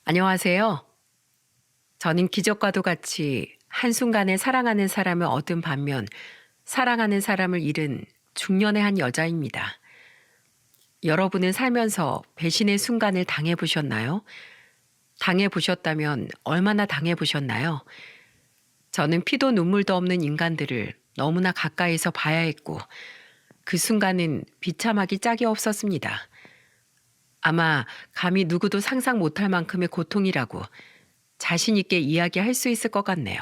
안녕하세요. 저는 기적과도 같이 한순간에 사랑하는 사람을 얻은 반면 사랑하는 사람을 잃은 중년의 한 여자입니다. 여러분은 살면서 배신의 순간을 당해보셨나요? 당해보셨다면 얼마나 당해보셨나요? 저는 피도 눈물도 없는 인간들을 너무나 가까이서 봐야 했고 그 순간은 비참하기 짝이 없었습니다. 아마 감히 누구도 상상 못할 만큼의 고통이라고 자신 있게 이야기할 수 있을 것 같네요.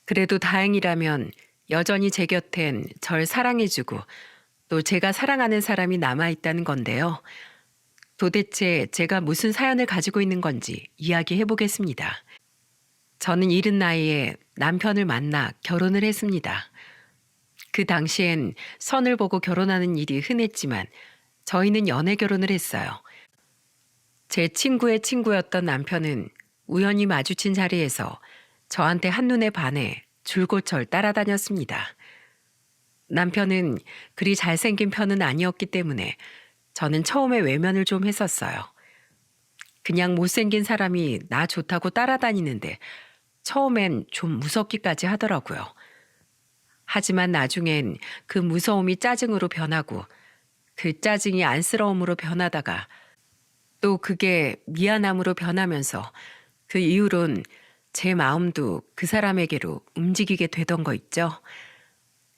그래도 다행이라면 여전히 제 곁엔 절 사랑해주고 또 제가 사랑하는 사람이 남아있다는 건데요. 도대체 제가 무슨 사연을 가지고 있는 건지 이야기해 보겠습니다. 저는 이른 나이에 남편을 만나 결혼을 했습니다. 그 당시엔 선을 보고 결혼하는 일이 흔했지만 저희는 연애 결혼을 했어요. 제 친구의 친구였던 남편은 우연히 마주친 자리에서 저한테 한눈에 반해 줄곧 절 따라다녔습니다. 남편은 그리 잘생긴 편은 아니었기 때문에 저는 처음에 외면을 좀 했었어요. 그냥 못생긴 사람이 나 좋다고 따라다니는데 처음엔 좀 무섭기까지 하더라고요. 하지만 나중엔 그 무서움이 짜증으로 변하고 그 짜증이 안쓰러움으로 변하다가 또 그게 미안함으로 변하면서 그 이후론 제 마음도 그 사람에게로 움직이게 되던 거 있죠.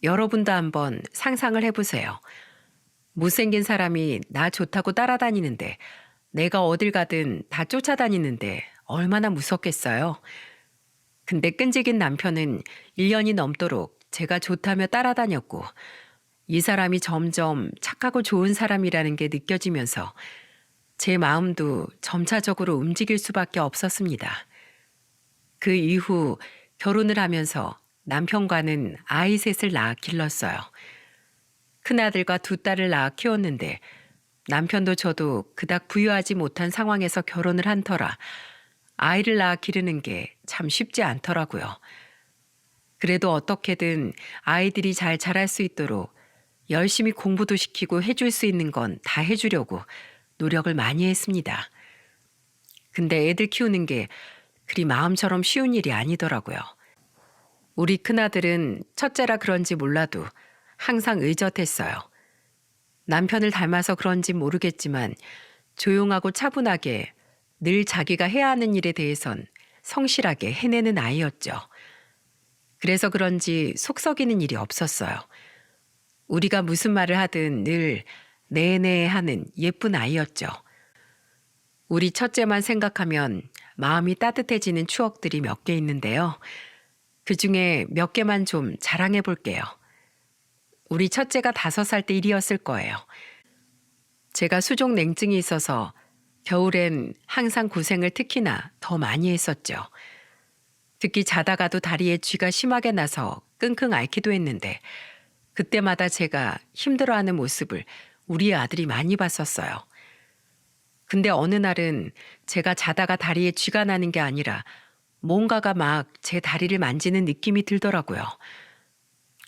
여러분도 한번 상상을 해보세요. 못생긴 사람이 나 좋다고 따라다니는데 내가 어딜 가든 다 쫓아다니는데 얼마나 무섭겠어요. 근데 끈질긴 남편은 1년이 넘도록 제가 좋다며 따라다녔고 이 사람이 점점 착하고 좋은 사람이라는 게 느껴지면서 제 마음도 점차적으로 움직일 수밖에 없었습니다. 그 이후 결혼을 하면서 남편과는 아이 셋을 낳아 길렀어요. 큰아들과 두 딸을 낳아 키웠는데 남편도 저도 그닥 부유하지 못한 상황에서 결혼을 한 터라 아이를 낳아 기르는 게 참 쉽지 않더라고요. 그래도 어떻게든 아이들이 잘 자랄 수 있도록 열심히 공부도 시키고 해줄 수 있는 건 다 해주려고 노력을 많이 했습니다. 근데 애들 키우는 게 그리 마음처럼 쉬운 일이 아니더라고요. 우리 큰아들은 첫째라 그런지 몰라도 항상 의젓했어요. 남편을 닮아서 그런지 모르겠지만 조용하고 차분하게 늘 자기가 해야 하는 일에 대해선 성실하게 해내는 아이였죠. 그래서 그런지 속 썩이는 일이 없었어요. 우리가 무슨 말을 하든 늘 네네 하는 예쁜 아이였죠. 우리 첫째만 생각하면 마음이 따뜻해지는 추억들이 몇 개 있는데요. 그 중에 몇 개만 좀 자랑해 볼게요. 우리 첫째가 5살 때 일이었을 거예요. 제가 수족 냉증이 있어서 겨울엔 항상 고생을 특히나 더 많이 했었죠. 특히 자다가도 다리에 쥐가 심하게 나서 끙끙 앓기도 했는데 그때마다 제가 힘들어하는 모습을 우리 아들이 많이 봤었어요. 근데 어느 날은 제가 자다가 다리에 쥐가 나는 게 아니라 뭔가가 막 제 다리를 만지는 느낌이 들더라고요.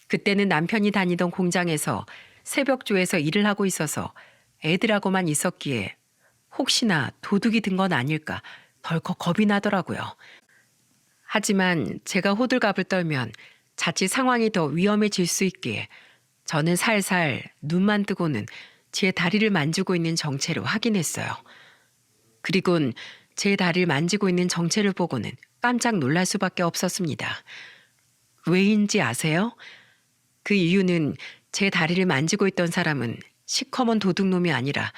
그때는 남편이 다니던 공장에서 새벽조에서 일을 하고 있어서 애들하고만 있었기에 혹시나 도둑이 든 건 아닐까 덜컥 겁이 나더라고요. 하지만 제가 호들갑을 떨면 자칫 상황이 더 위험해질 수 있기에 저는 살살 눈만 뜨고는 제 다리를 만지고 있는 정체를 확인했어요. 그리곤 제 다리를 만지고 있는 정체를 보고는 깜짝 놀랄 수밖에 없었습니다. 왜인지 아세요? 그 이유는 제 다리를 만지고 있던 사람은 시커먼 도둑놈이 아니라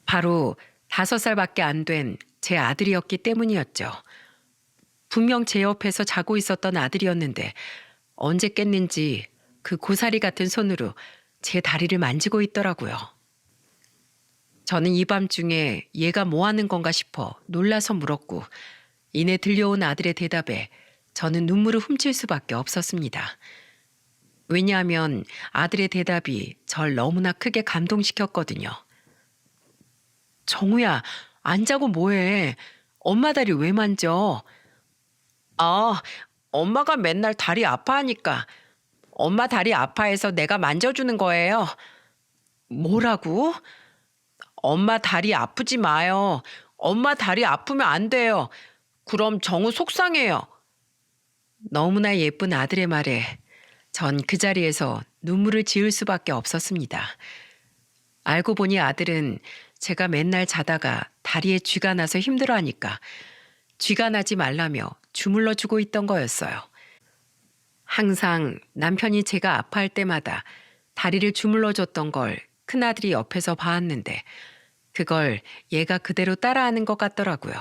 바로 5살밖에 안 된 제 아들이었기 때문이었죠. 분명 제 옆에서 자고 있었던 아들이었는데 언제 깼는지 그 고사리 같은 손으로 제 다리를 만지고 있더라고요. 저는 이 밤중에 얘가 뭐 하는 건가 싶어 놀라서 물었고 이내 들려온 아들의 대답에 저는 눈물을 훔칠 수밖에 없었습니다. 왜냐하면 아들의 대답이 절 너무나 크게 감동시켰거든요. 정우야, 안 자고 뭐해? 엄마 다리 왜 만져? 아, 엄마가 맨날 다리 아파하니까 엄마 다리 아파해서 내가 만져주는 거예요. 뭐라고? 엄마 다리 아프지 마요. 엄마 다리 아프면 안 돼요. 그럼 정우 속상해요. 너무나 예쁜 아들의 말에 전 그 자리에서 눈물을 지을 수밖에 없었습니다. 알고 보니 아들은 제가 맨날 자다가 다리에 쥐가 나서 힘들어하니까 쥐가 나지 말라며 주물러 주고 있던 거였어요. 항상 남편이 제가 아파할 때마다 다리를 주물러 줬던 걸 큰아들이 옆에서 봐왔는데 그걸 얘가 그대로 따라하는 것 같더라고요.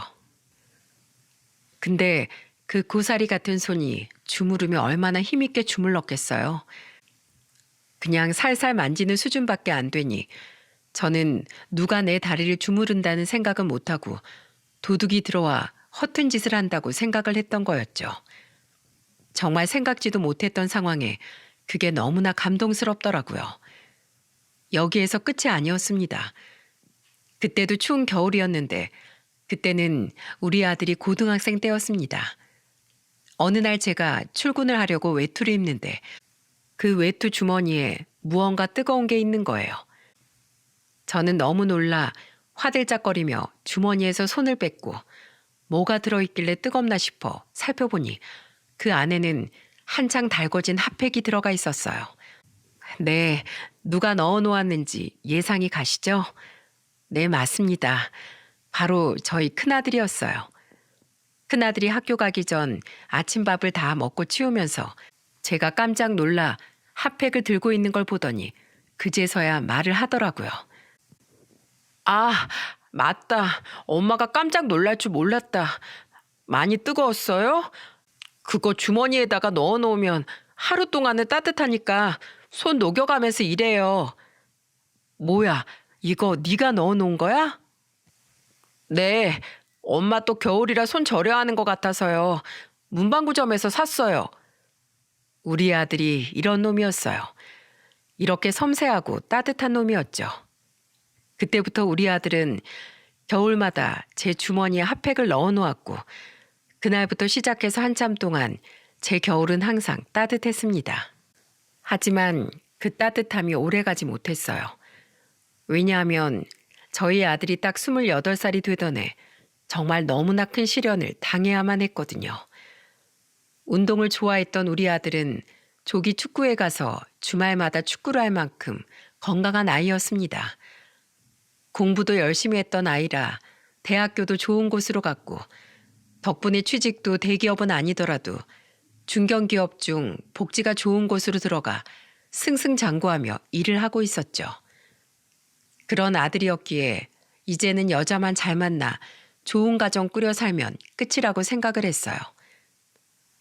근데 그 고사리 같은 손이 주무르며 얼마나 힘있게 주물렀겠어요. 그냥 살살 만지는 수준밖에 안 되니 저는 누가 내 다리를 주무른다는 생각은 못하고 도둑이 들어와 허튼 짓을 한다고 생각을 했던 거였죠. 정말 생각지도 못했던 상황에 그게 너무나 감동스럽더라고요. 여기에서 끝이 아니었습니다. 그때도 추운 겨울이었는데 그때는 우리 아들이 고등학생 때였습니다. 어느 날 제가 출근을 하려고 외투를 입는데 그 외투 주머니에 무언가 뜨거운 게 있는 거예요. 저는 너무 놀라 화들짝거리며 주머니에서 손을 뺐고 뭐가 들어있길래 뜨겁나 싶어 살펴보니 그 안에는 한창 달궈진 핫팩이 들어가 있었어요. 네, 누가 넣어놓았는지 예상이 가시죠? 네, 맞습니다. 바로 저희 큰아들이었어요. 큰아들이 학교 가기 전 아침밥을 다 먹고 치우면서 제가 깜짝 놀라 핫팩을 들고 있는 걸 보더니 그제서야 말을 하더라고요. 아, 맞다. 엄마가 깜짝 놀랄 줄 몰랐다. 많이 뜨거웠어요? 그거 주머니에다가 넣어놓으면 하루 동안은 따뜻하니까 손 녹여가면서 일해요. 뭐야, 이거 네가 넣어놓은 거야? 네, 엄마 또 겨울이라 손 절여 하는 것 같아서요. 문방구점에서 샀어요. 우리 아들이 이런 놈이었어요. 이렇게 섬세하고 따뜻한 놈이었죠. 그때부터 우리 아들은 겨울마다 제 주머니에 핫팩을 넣어놓았고 그날부터 시작해서 한참 동안 제 겨울은 항상 따뜻했습니다. 하지만 그 따뜻함이 오래가지 못했어요. 왜냐하면 저희 아들이 딱 28살이 되던 해 정말 너무나 큰 시련을 당해야만 했거든요. 운동을 좋아했던 우리 아들은 조기 축구에 가서 주말마다 축구를 할 만큼 건강한 아이였습니다. 공부도 열심히 했던 아이라 대학교도 좋은 곳으로 갔고 덕분에 취직도 대기업은 아니더라도 중견기업 중 복지가 좋은 곳으로 들어가 승승장구하며 일을 하고 있었죠. 그런 아들이었기에 이제는 여자만 잘 만나 좋은 가정 꾸려 살면 끝이라고 생각을 했어요.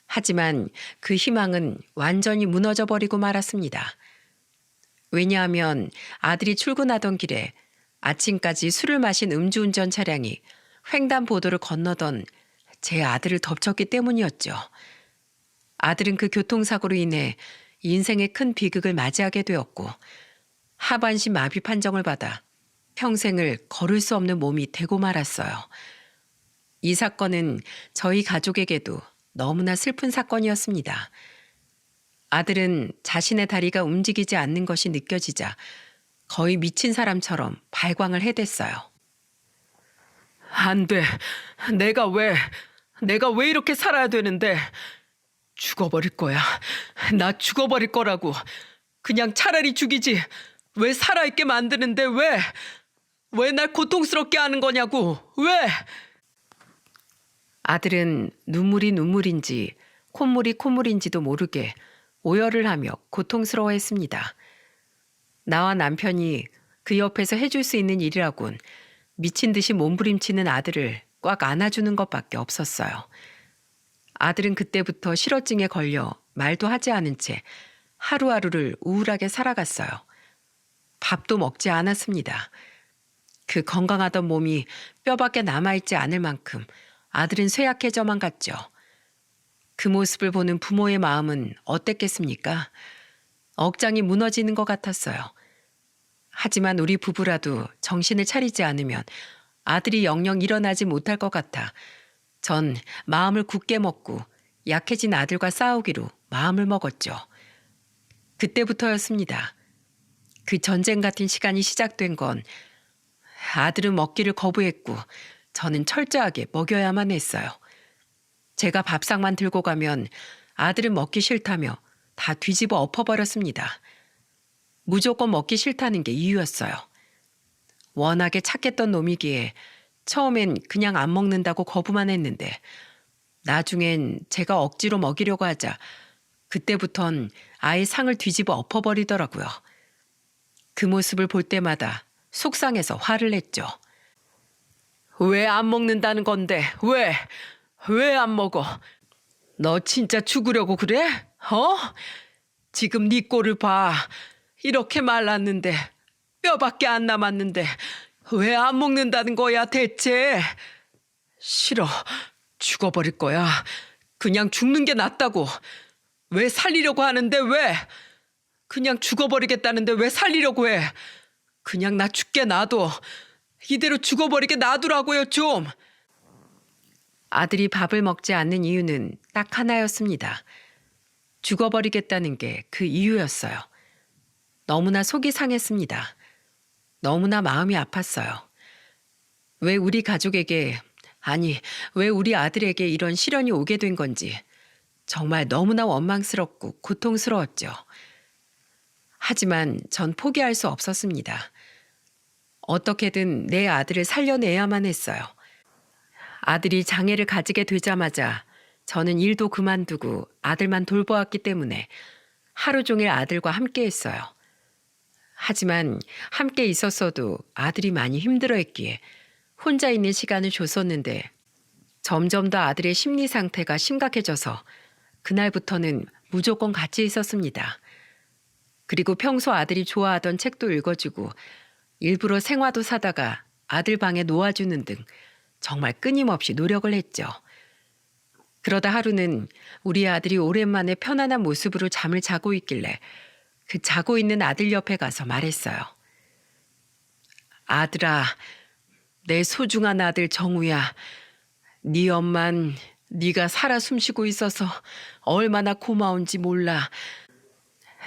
하지만 그 희망은 완전히 무너져 버리고 말았습니다. 왜냐하면 아들이 출근하던 길에 아침까지 술을 마신 음주운전 차량이 횡단보도를 건너던 제 아들을 덮쳤기 때문이었죠. 아들은 그 교통사고로 인해 인생의 큰 비극을 맞이하게 되었고 하반신 마비 판정을 받아 평생을 걸을 수 없는 몸이 되고 말았어요. 이 사건은 저희 가족에게도 너무나 슬픈 사건이었습니다. 아들은 자신의 다리가 움직이지 않는 것이 느껴지자 거의 미친 사람처럼 발광을 해댔어요. 안 돼. 내가 왜 이렇게 살아야 되는데. 죽어버릴 거야. 나 죽어버릴 거라고. 그냥 차라리 죽이지. 왜 살아있게 만드는데 왜 날 고통스럽게 하는 거냐고. 왜? 아들은 눈물이 눈물인지 콧물이 콧물인지도 모르게 오열을 하며 고통스러워했습니다. 나와 남편이 그 옆에서 해줄 수 있는 일이라곤 미친 듯이 몸부림치는 아들을 꽉 안아주는 것밖에 없었어요. 아들은 그때부터 실어증에 걸려 말도 하지 않은 채 하루하루를 우울하게 살아갔어요. 밥도 먹지 않았습니다. 그 건강하던 몸이 뼈밖에 남아있지 않을 만큼 아들은 쇠약해져만 갔죠. 그 모습을 보는 부모의 마음은 어땠겠습니까? 억장이 무너지는 것 같았어요. 하지만 우리 부부라도 정신을 차리지 않으면 아들이 영영 일어나지 못할 것 같아 전 마음을 굳게 먹고 약해진 아들과 싸우기로 마음을 먹었죠. 그때부터였습니다. 그 전쟁 같은 시간이 시작된 건 아들은 먹기를 거부했고 저는 철저하게 먹여야만 했어요. 제가 밥상만 들고 가면 아들은 먹기 싫다며 다 뒤집어 엎어버렸습니다. 무조건 먹기 싫다는 게 이유였어요. 워낙에 착했던 놈이기에 처음엔 그냥 안 먹는다고 거부만 했는데 나중엔 제가 억지로 먹이려고 하자 그때부턴 아예 상을 뒤집어 엎어버리더라고요. 그 모습을 볼 때마다 속상해서 화를 냈죠. 왜 안 먹는다는 건데? 왜? 왜 안 먹어? 너 진짜 죽으려고 그래? 지금 네 꼴을 봐. 이렇게 말랐는데 뼈밖에 안 남았는데 왜 안 먹는다는 거야 대체? 싫어. 죽어버릴 거야. 그냥 죽는 게 낫다고. 왜 살리려고 하는데 왜? 그냥 죽어버리겠다는데 왜 살리려고 해? 그냥 나 죽게 놔둬. 이대로 죽어버리게 놔두라고요 좀. 아들이 밥을 먹지 않는 이유는 딱 하나였습니다. 죽어버리겠다는 게 그 이유였어요. 너무나 속이 상했습니다. 너무나 마음이 아팠어요. 왜 우리 가족에게, 아니 왜 우리 아들에게 이런 시련이 오게 된 건지 정말 너무나 원망스럽고 고통스러웠죠. 하지만 전 포기할 수 없었습니다. 어떻게든 내 아들을 살려내야만 했어요. 아들이 장애를 가지게 되자마자 저는 일도 그만두고 아들만 돌보았기 때문에 하루 종일 아들과 함께 했어요. 하지만 함께 있었어도 아들이 많이 힘들어했기에 혼자 있는 시간을 줬었는데 점점 더 아들의 심리 상태가 심각해져서 그날부터는 무조건 같이 있었습니다. 그리고 평소 아들이 좋아하던 책도 읽어주고 일부러 생화도 사다가 아들 방에 놓아주는 등 정말 끊임없이 노력을 했죠. 그러다 하루는 우리 아들이 오랜만에 편안한 모습으로 잠을 자고 있길래 그 자고 있는 아들 옆에 가서 말했어요. 아들아, 내 소중한 아들 정우야. 네 엄만 네가 살아 숨쉬고 있어서 얼마나 고마운지 몰라.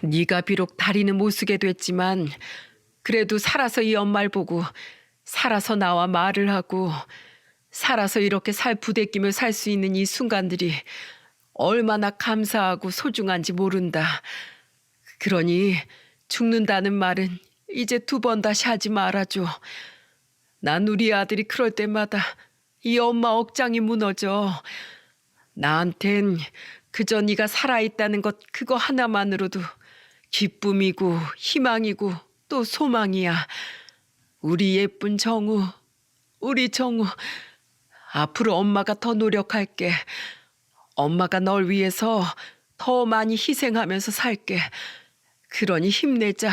네가 비록 다리는 못 쓰게 됐지만 그래도 살아서 이 엄마를 보고 살아서 나와 말을 하고 살아서 이렇게 살 부대끼며 살 수 있는 이 순간들이 얼마나 감사하고 소중한지 모른다. 그러니 죽는다는 말은 이제 2번 다시 하지 말아줘. 난 우리 아들이 그럴 때마다 이 엄마 억장이 무너져. 나한텐 그저 네가 살아있다는 것 그거 하나만으로도 기쁨이고 희망이고 또 소망이야. 우리 예쁜 정우, 우리 정우. 앞으로 엄마가 더 노력할게. 엄마가 널 위해서 더 많이 희생하면서 살게. 그러니 힘내자.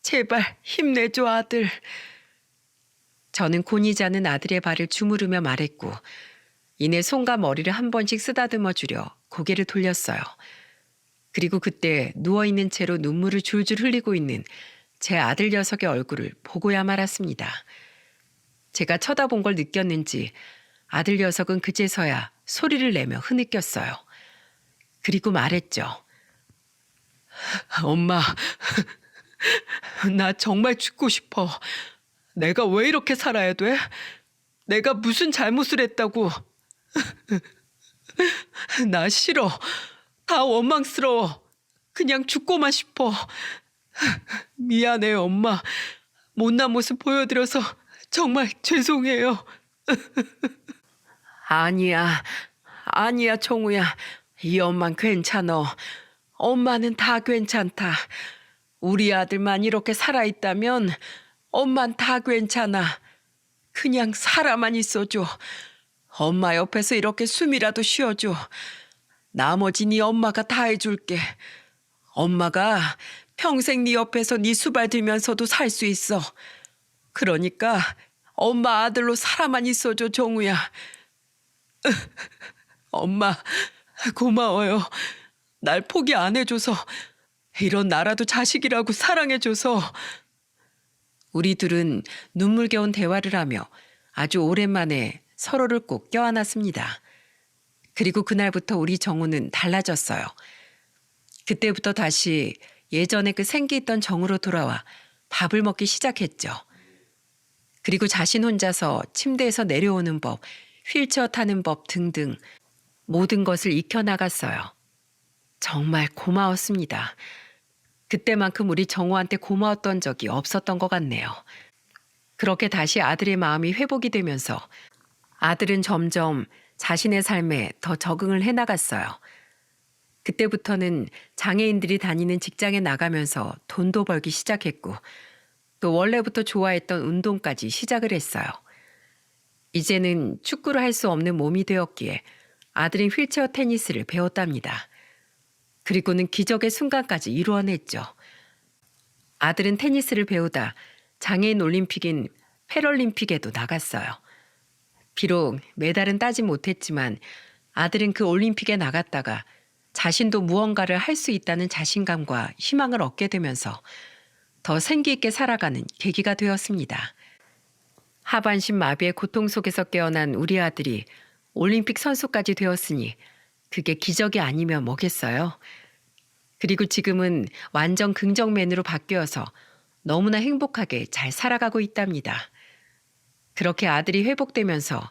제발 힘내줘 아들. 저는 곤히 자는 아들의 발을 주무르며 말했고 이내 손과 머리를 한 번씩 쓰다듬어 주려 고개를 돌렸어요. 그리고 그때 누워있는 채로 눈물을 줄줄 흘리고 있는 제 아들 녀석의 얼굴을 보고야 말았습니다. 제가 쳐다본 걸 느꼈는지 아들 녀석은 그제서야 소리를 내며 흐느꼈어요. 그리고 말했죠. 엄마, 나 정말 죽고 싶어. 내가 왜 이렇게 살아야 돼? 내가 무슨 잘못을 했다고. 나 싫어. 다 원망스러워. 그냥 죽고만 싶어. 미안해 엄마. 못난 모습 보여드려서 정말 죄송해요. 아니야. 아니야 정우야. 이 엄만 괜찮어. 엄마는 다 괜찮다. 우리 아들만 이렇게 살아있다면 엄만 다 괜찮아. 그냥 살아만 있어줘. 엄마 옆에서 이렇게 숨이라도 쉬어줘. 나머지 네 엄마가 다 해줄게. 엄마가 평생 네 옆에서 네 수발 들면서도 살 수 있어. 그러니까 엄마 아들로 살아만 있어줘 정우야. 엄마 고마워요. 날 포기 안 해줘서 이런 나라도 자식이라고 사랑해줘서. 우리 둘은 눈물겨운 대화를 하며 아주 오랜만에 서로를 꼭 껴안았습니다. 그리고 그날부터 우리 정우는 달라졌어요. 그때부터 다시 예전에 그 생기 있던 정우로 돌아와 밥을 먹기 시작했죠. 그리고 자신 혼자서 침대에서 내려오는 법, 휠체어 타는 법 등등 모든 것을 익혀나갔어요. 정말 고마웠습니다. 그때만큼 우리 정호한테 고마웠던 적이 없었던 것 같네요. 그렇게 다시 아들의 마음이 회복이 되면서 아들은 점점 자신의 삶에 더 적응을 해나갔어요. 그때부터는 장애인들이 다니는 직장에 나가면서 돈도 벌기 시작했고 또 원래부터 좋아했던 운동까지 시작을 했어요. 이제는 축구를 할 수 없는 몸이 되었기에 아들은 휠체어 테니스를 배웠답니다. 그리고는 기적의 순간까지 이루어냈죠. 아들은 테니스를 배우다 장애인 올림픽인 패럴림픽에도 나갔어요. 비록 메달은 따지 못했지만 아들은 그 올림픽에 나갔다가 자신도 무언가를 할 수 있다는 자신감과 희망을 얻게 되면서 더 생기 있게 살아가는 계기가 되었습니다. 하반신 마비의 고통 속에서 깨어난 우리 아들이 올림픽 선수까지 되었으니 그게 기적이 아니면 뭐겠어요? 그리고 지금은 완전 긍정맨으로 바뀌어서 너무나 행복하게 잘 살아가고 있답니다. 그렇게 아들이 회복되면서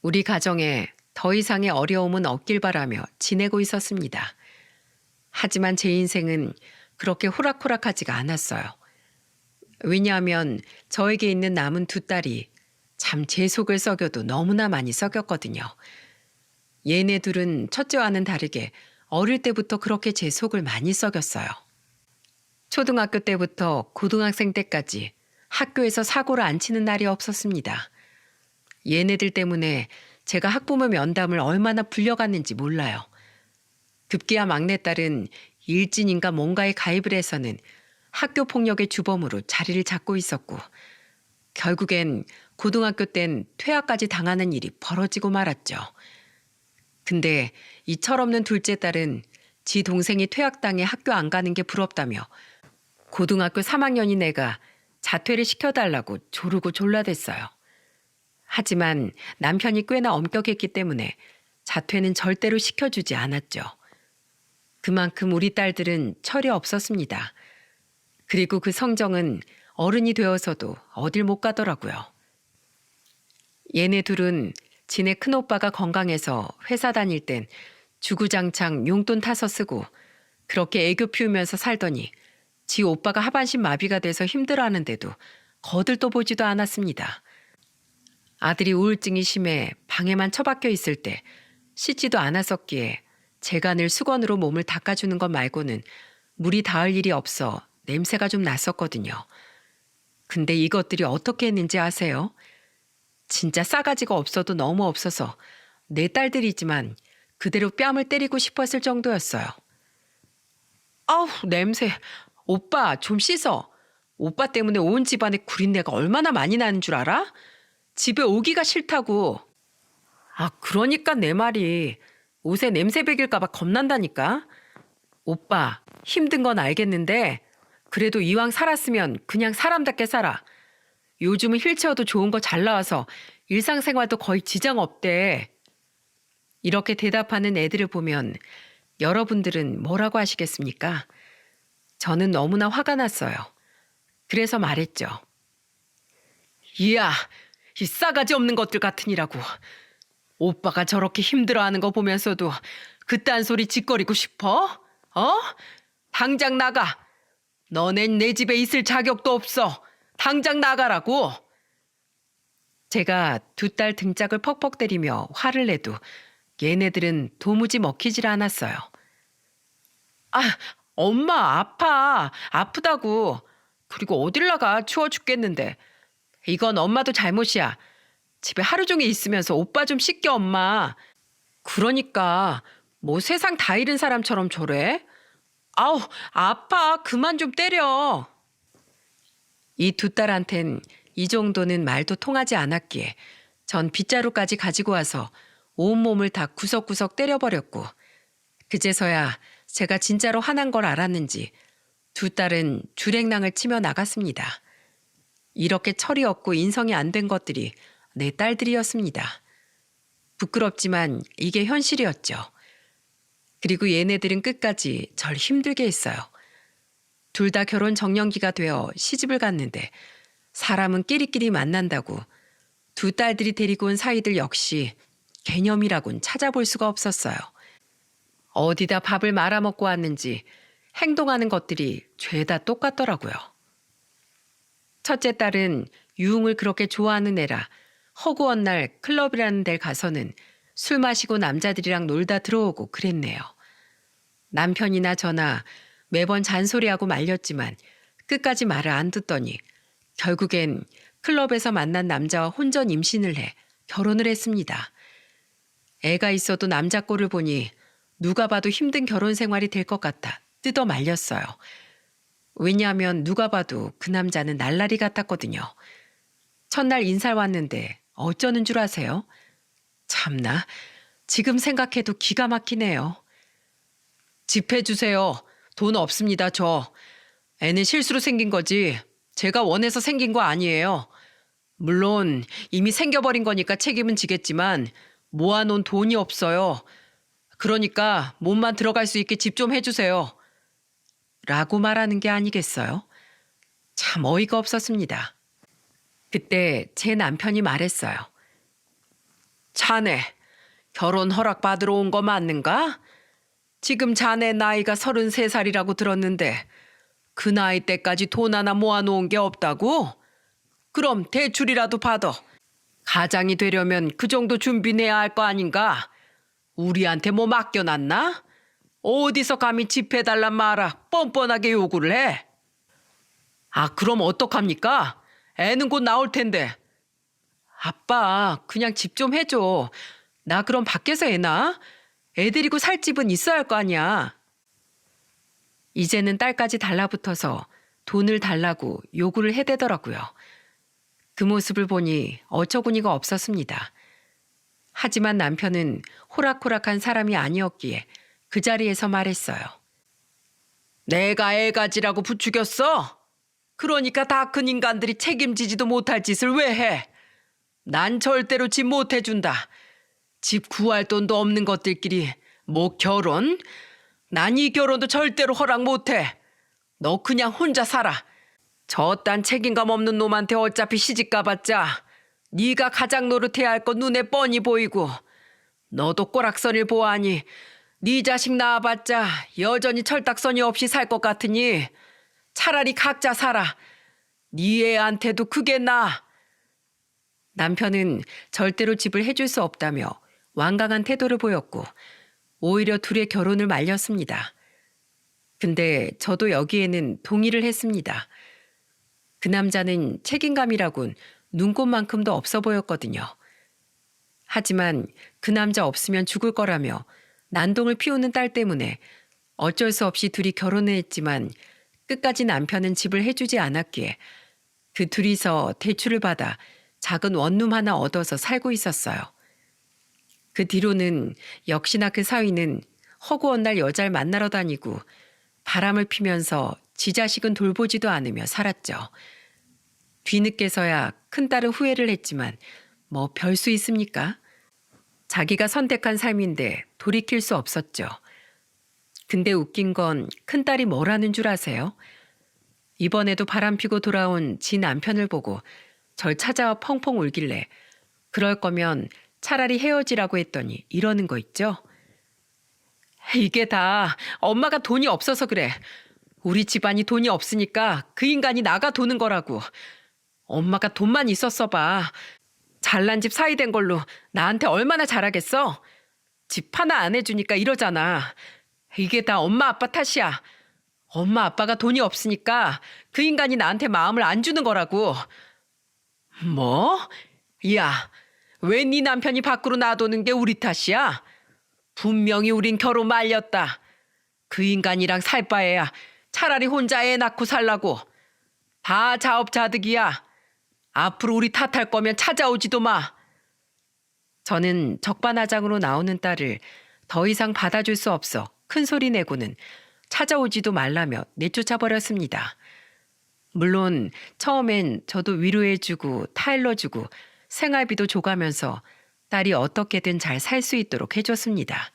우리 가정에 더 이상의 어려움은 없길 바라며 지내고 있었습니다. 하지만 제 인생은 그렇게 호락호락하지가 않았어요. 왜냐하면 저에게 있는 남은 두 딸이 참 제 속을 썩여도 너무나 많이 썩였거든요. 얘네 둘은 첫째와는 다르게 어릴 때부터 그렇게 제 속을 많이 썩였어요. 초등학교 때부터 고등학생 때까지 학교에서 사고를 안 치는 날이 없었습니다. 얘네들 때문에 제가 학부모 면담을 얼마나 불려갔는지 몰라요. 급기야 막내딸은 일진인가 뭔가에 가입을 해서는 학교 폭력의 주범으로 자리를 잡고 있었고 결국엔 고등학교 땐 퇴학까지 당하는 일이 벌어지고 말았죠. 근데 이 철없는 둘째 딸은 지 동생이 퇴학당해 학교 안 가는 게 부럽다며 고등학교 3학년인 애가 자퇴를 시켜달라고 조르고 졸라댔어요. 하지만 남편이 꽤나 엄격했기 때문에 자퇴는 절대로 시켜주지 않았죠. 그만큼 우리 딸들은 철이 없었습니다. 그리고 그 성정은 어른이 되어서도 어딜 못 가더라고요. 얘네 둘은 지네 큰오빠가 건강해서 회사 다닐 땐 주구장창 용돈 타서 쓰고 그렇게 애교 피우면서 살더니 지 오빠가 하반신 마비가 돼서 힘들어하는데도 거들떠 보지도 않았습니다. 아들이 우울증이 심해 방에만 처박혀 있을 때 씻지도 않았었기에 제가 늘 수건으로 몸을 닦아주는 것 말고는 물이 닿을 일이 없어 냄새가 좀 났었거든요. 근데 이것들이 어떻게 했는지 아세요? 진짜 싸가지가 없어도 너무 없어서 내 딸들이지만 그대로 뺨을 때리고 싶었을 정도였어요. 아우 냄새. 오빠 좀 씻어. 오빠 때문에 온 집안에 구린내가 얼마나 많이 나는 줄 알아? 집에 오기가 싫다고. 아 그러니까 내 말이 옷에 냄새 배길까 봐 겁난다니까. 오빠 힘든 건 알겠는데 그래도 이왕 살았으면 그냥 사람답게 살아. 요즘은 휠체어도 좋은 거 잘 나와서 일상생활도 거의 지장 없대. 이렇게 대답하는 애들을 보면 여러분들은 뭐라고 하시겠습니까? 저는 너무나 화가 났어요. 그래서 말했죠. 이야, 이 싸가지 없는 것들 같으니라고. 오빠가 저렇게 힘들어하는 거 보면서도 그딴 소리 짓거리고 싶어? 어? 당장 나가. 너넨 내 집에 있을 자격도 없어. 당장 나가라고. 제가 두 딸 등짝을 퍽퍽 때리며 화를 내도 얘네들은 도무지 먹히질 않았어요. 아, 엄마 아파. 아프다고. 그리고 어딜 나가 추워 죽겠는데. 이건 엄마도 잘못이야. 집에 하루 종일 있으면서 오빠 좀 씻겨 엄마. 그러니까 뭐 세상 다 잃은 사람처럼 저래? 아우 아파. 그만 좀 때려. 이 두 딸한텐 이 정도는 말도 통하지 않았기에 전 빗자루까지 가지고 와서 온몸을 다 구석구석 때려버렸고 그제서야 제가 진짜로 화난 걸 알았는지 두 딸은 주랭랑을 치며 나갔습니다. 이렇게 철이 없고 인성이 안 된 것들이 내 딸들이었습니다. 부끄럽지만 이게 현실이었죠. 그리고 얘네들은 끝까지 절 힘들게 했어요. 둘 다 결혼 정년기가 되어 시집을 갔는데 사람은 끼리끼리 만난다고 두 딸들이 데리고 온 사위들 역시 개념이라곤 찾아볼 수가 없었어요. 어디다 밥을 말아먹고 왔는지 행동하는 것들이 죄다 똑같더라고요. 첫째 딸은 유흥을 그렇게 좋아하는 애라 허구한 날 클럽이라는 데를 가서는 술 마시고 남자들이랑 놀다 들어오고 그랬네요. 남편이나 저나 매번 잔소리하고 말렸지만 끝까지 말을 안 듣더니 결국엔 클럽에서 만난 남자와 혼전 임신을 해 결혼을 했습니다. 애가 있어도 남자 꼴을 보니 누가 봐도 힘든 결혼 생활이 될 것 같아 뜯어 말렸어요. 왜냐하면 누가 봐도 그 남자는 날라리 같았거든요. 첫날 인사를 왔는데 어쩌는 줄 아세요? 참나, 지금 생각해도 기가 막히네요. 집 해주세요. 돈 없습니다, 저. 애는 실수로 생긴 거지. 제가 원해서 생긴 거 아니에요. 물론 이미 생겨버린 거니까 책임은 지겠지만 모아놓은 돈이 없어요. 그러니까 몸만 들어갈 수 있게 집 좀 해주세요. 라고 말하는 게 아니겠어요? 참 어이가 없었습니다. 그때 제 남편이 말했어요. 자네, 결혼 허락 받으러 온 거 맞는가? 지금 자네 나이가 33살이라고 들었는데 그 나이 때까지 돈 하나 모아놓은 게 없다고? 그럼 대출이라도 받아. 가장이 되려면 그 정도 준비내야 할 거 아닌가? 우리한테 뭐 맡겨놨나? 어디서 감히 집 해달란 말아 뻔뻔하게 요구를 해? 아, 그럼 어떡합니까? 애는 곧 나올 텐데. 아빠, 그냥 집 좀 해줘. 나 그럼 밖에서 애 낳아? 애 데리고 살 집은 있어야 할 거 아니야. 이제는 딸까지 달라붙어서 돈을 달라고 요구를 해대더라고요. 그 모습을 보니 어처구니가 없었습니다. 하지만 남편은 호락호락한 사람이 아니었기에 그 자리에서 말했어요. 내가 애가지라고 부추겼어? 그러니까 다 큰 인간들이 책임지지도 못할 짓을 왜 해? 난 절대로 집 못 해준다. 집 구할 돈도 없는 것들끼리 뭐 결혼? 난 이 결혼도 절대로 허락 못해. 너 그냥 혼자 살아. 저딴 책임감 없는 놈한테 어차피 시집 가봤자 네가 가장 노릇해야 할 거 눈에 뻔히 보이고 너도 꼬락서리를 보아하니 네 자식 낳아봤자 여전히 철딱서니 없이 살 것 같으니 차라리 각자 살아. 네 애한테도 그게 나아. 남편은 절대로 집을 해줄 수 없다며 완강한 태도를 보였고 오히려 둘의 결혼을 말렸습니다. 근데 저도 여기에는 동의를 했습니다. 그 남자는 책임감이라곤 눈꽃만큼도 없어 보였거든요. 하지만 그 남자 없으면 죽을 거라며 난동을 피우는 딸 때문에 어쩔 수 없이 둘이 결혼을 했지만 끝까지 남편은 집을 해주지 않았기에 그 둘이서 대출을 받아 작은 원룸 하나 얻어서 살고 있었어요. 그 뒤로는 역시나 그 사위는 허구한 날 여자를 만나러 다니고 바람을 피면서 지 자식은 돌보지도 않으며 살았죠. 뒤늦게서야 큰딸은 후회를 했지만 뭐 별 수 있습니까? 자기가 선택한 삶인데 돌이킬 수 없었죠. 근데 웃긴 건 큰딸이 뭘 하는 줄 아세요? 이번에도 바람피고 돌아온 지 남편을 보고 절 찾아와 펑펑 울길래 그럴 거면 차라리 헤어지라고 했더니 이러는 거 있죠? 이게 다 엄마가 돈이 없어서 그래. 우리 집안이 돈이 없으니까 그 인간이 나가 도는 거라고. 엄마가 돈만 있었어 봐. 잘난 집 사이 된 걸로 나한테 얼마나 잘하겠어? 집 하나 안 해주니까 이러잖아. 이게 다 엄마 아빠 탓이야. 엄마 아빠가 돈이 없으니까 그 인간이 나한테 마음을 안 주는 거라고. 뭐? 야, 왜 네 남편이 밖으로 놔두는 게 우리 탓이야? 분명히 우린 결혼 말렸다. 그 인간이랑 살 바에야 차라리 혼자 애 낳고 살라고. 다 자업자득이야. 앞으로 우리 탓할 거면 찾아오지도 마. 저는 적반하장으로 나오는 딸을 더 이상 받아줄 수 없어 큰 소리 내고는 찾아오지도 말라며 내쫓아버렸습니다. 물론 처음엔 저도 위로해주고 타일러주고 생활비도 줘가면서 딸이 어떻게든 잘 살 수 있도록 해줬습니다.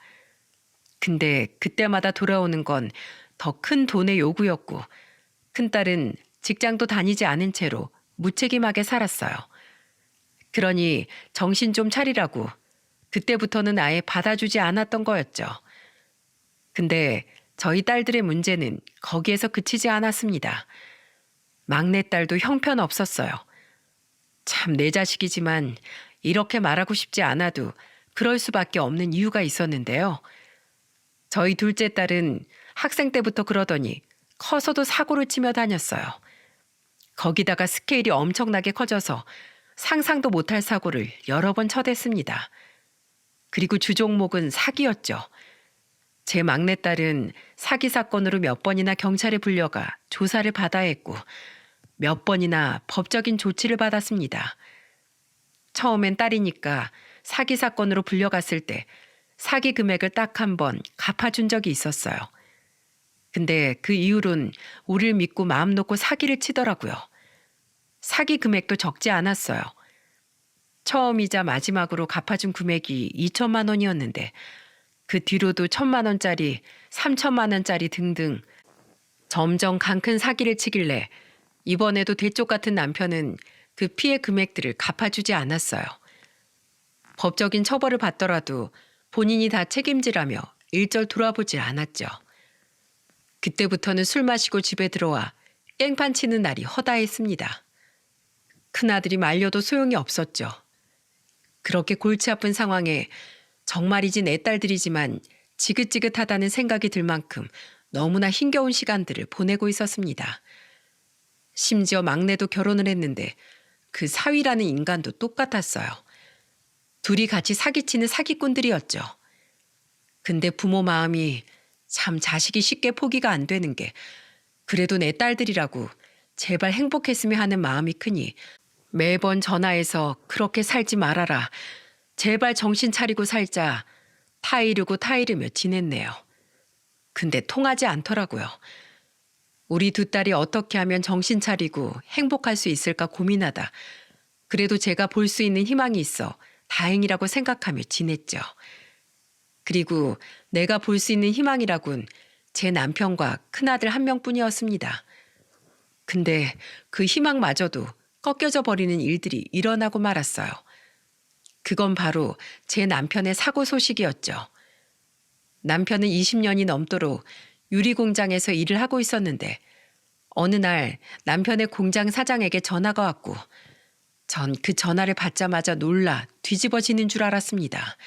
근데 그때마다 돌아오는 건 더 큰 돈의 요구였고 큰딸은 직장도 다니지 않은 채로 무책임하게 살았어요. 그러니 정신 좀 차리라고 그때부터는 아예 받아주지 않았던 거였죠. 근데 저희 딸들의 문제는 거기에서 그치지 않았습니다. 막내딸도 형편없었어요. 참 내 자식이지만 이렇게 말하고 싶지 않아도 그럴 수밖에 없는 이유가 있었는데요. 저희 둘째 딸은 학생 때부터 그러더니 커서도 사고를 치며 다녔어요. 거기다가 스케일이 엄청나게 커져서 상상도 못할 사고를 여러 번 처댔습니다. 그리고 주종목은 사기였죠. 제 막내딸은 사기 사건으로 몇 번이나 경찰에 불려가 조사를 받아야 했고 몇 번이나 법적인 조치를 받았습니다. 처음엔 딸이니까 사기 사건으로 불려갔을 때 사기 금액을 딱 한 번 갚아준 적이 있었어요. 근데 그 이후론 우리를 믿고 마음 놓고 사기를 치더라고요. 사기 금액도 적지 않았어요. 처음이자 마지막으로 갚아준 금액이 2천만 원이었는데 그 뒤로도 1,000만 원짜리, 3천만 원짜리 등등 점점 강큰 사기를 치길래 이번에도 대쪽 같은 남편은 그 피해 금액들을 갚아주지 않았어요. 법적인 처벌을 받더라도 본인이 다 책임지라며 일절 돌아보질 않았죠. 그때부터는 술 마시고 집에 들어와 깽판 치는 날이 허다했습니다. 큰아들이 말려도 소용이 없었죠. 그렇게 골치 아픈 상황에 정말이지 내 딸들이지만 지긋지긋하다는 생각이 들 만큼 너무나 힘겨운 시간들을 보내고 있었습니다. 심지어 막내도 결혼을 했는데 그 사위라는 인간도 똑같았어요. 둘이 같이 사기치는 사기꾼들이었죠. 근데 부모 마음이 참 자식이 쉽게 포기가 안 되는 게 그래도 내 딸들이라고 제발 행복했으면 하는 마음이 크니 매번 전화해서 그렇게 살지 말아라. 제발 정신 차리고 살자. 타이르고 타이르며 지냈네요. 근데 통하지 않더라고요. 우리 두 딸이 어떻게 하면 정신 차리고 행복할 수 있을까 고민하다. 그래도 제가 볼 수 있는 희망이 있어 다행이라고 생각하며 지냈죠. 그리고 내가 볼 수 있는 희망이라곤 제 남편과 큰아들 한 명뿐이었습니다. 근데 그 희망마저도 꺾여져 버리는 일들이 일어나고 말았어요. 그건 바로 제 남편의 사고 소식이었죠. 남편은 20년이 넘도록 유리공장에서 일을 하고 있었는데 어느 날 남편의 공장 사장에게 전화가 왔고 전 그 전화를 받자마자 놀라 뒤집어지는 줄 알았습니다.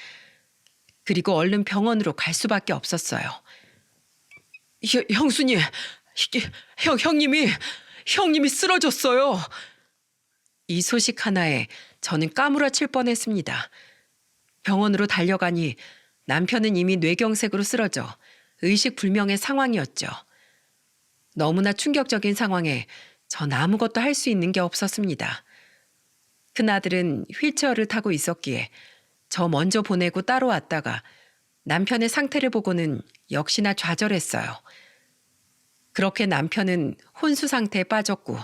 그리고 얼른 병원으로 갈 수밖에 없었어요. 형수님, 형님이 쓰러졌어요. 이 소식 하나에 저는 까무러칠 뻔했습니다. 병원으로 달려가니 남편은 이미 뇌경색으로 쓰러져 의식불명의 상황이었죠. 너무나 충격적인 상황에 전 아무것도 할 수 있는 게 없었습니다. 큰아들은 휠체어를 타고 있었기에 저 먼저 보내고 따로 왔다가 남편의 상태를 보고는 역시나 좌절했어요. 그렇게 남편은 혼수 상태에 빠졌고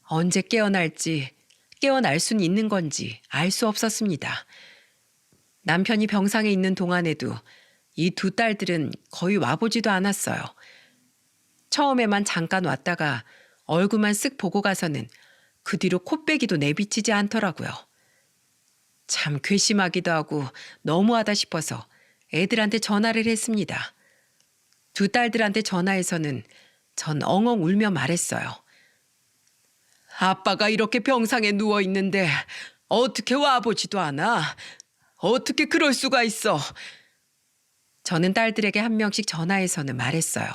언제 깨어날 수는 있는 건지 알 수 없었습니다. 남편이 병상에 있는 동안에도 이 두 딸들은 거의 와보지도 않았어요. 처음에만 잠깐 왔다가 얼굴만 쓱 보고 가서는 그 뒤로 코빼기도 내비치지 않더라고요. 참 괘씸하기도 하고 너무하다 싶어서 애들한테 전화를 했습니다. 두 딸들한테 전화해서는 전 엉엉 울며 말했어요. 아빠가 이렇게 병상에 누워있는데 어떻게 와보지도 않아? 어떻게 그럴 수가 있어? 저는 딸들에게 한 명씩 전화해서는 말했어요.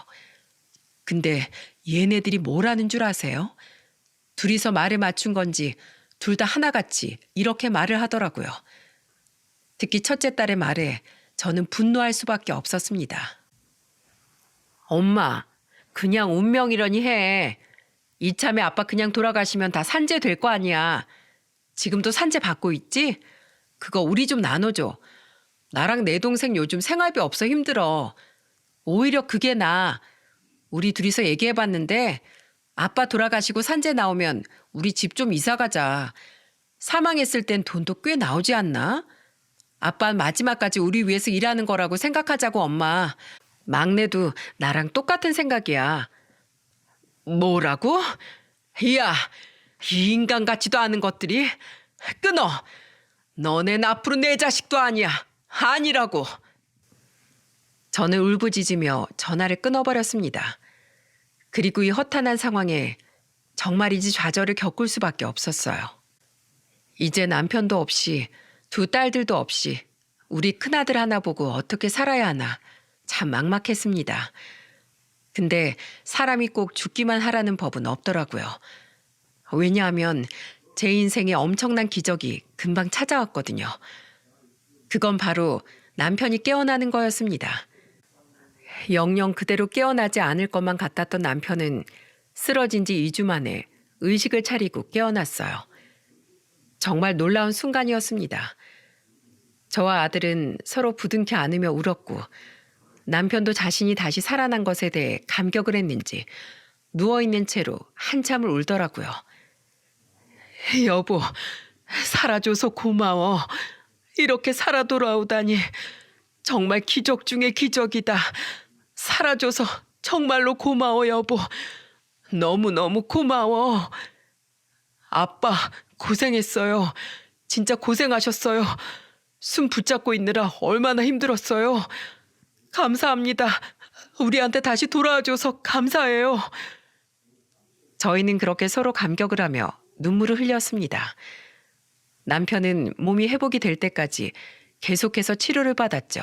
근데 얘네들이 뭐라는 줄 아세요? 둘이서 말을 맞춘 건지 둘 다 하나같이 이렇게 말을 하더라고요. 특히 첫째 딸의 말에 저는 분노할 수밖에 없었습니다. 엄마, 그냥 운명이려니 해. 이참에 아빠 그냥 돌아가시면 다 산재 될 거 아니야. 지금도 산재 받고 있지? 그거 우리 좀 나눠줘. 나랑 내 동생 요즘 생활비 없어 힘들어. 오히려 그게 나아. 우리 둘이서 얘기해봤는데 아빠 돌아가시고 산재 나오면 우리 집 좀 이사 가자. 사망했을 땐 돈도 꽤 나오지 않나? 아빠 마지막까지 우리 위해서 일하는 거라고 생각하자고 엄마. 막내도 나랑 똑같은 생각이야. 뭐라고? 야, 이 인간 같지도 않은 것들이. 끊어. 너넨 앞으로 내 자식도 아니야. 아니라고. 저는 울부짖으며 전화를 끊어버렸습니다. 그리고 이 허탄한 상황에 정말이지 좌절을 겪을 수밖에 없었어요. 이제 남편도 없이 두 딸들도 없이 우리 큰아들 하나 보고 어떻게 살아야 하나 참 막막했습니다. 근데 사람이 꼭 죽기만 하라는 법은 없더라고요. 왜냐하면 제 인생에 엄청난 기적이 금방 찾아왔거든요. 그건 바로 남편이 깨어나는 거였습니다. 영영 그대로 깨어나지 않을 것만 같았던 남편은 쓰러진 지 2주 만에 의식을 차리고 깨어났어요. 정말 놀라운 순간이었습니다. 저와 아들은 서로 부둥켜 안으며 울었고 남편도 자신이 다시 살아난 것에 대해 감격을 했는지 누워있는 채로 한참을 울더라고요. 여보, 살아줘서 고마워. 이렇게 살아 돌아오다니 정말 기적 중의 기적이다. 살아줘서 정말로 고마워, 여보. 너무너무 고마워. 아빠 고생했어요. 진짜 고생하셨어요. 숨 붙잡고 있느라 얼마나 힘들었어요. 감사합니다. 우리한테 다시 돌아와줘서 감사해요. 저희는 그렇게 서로 감격을 하며 눈물을 흘렸습니다. 남편은 몸이 회복이 될 때까지 계속해서 치료를 받았죠.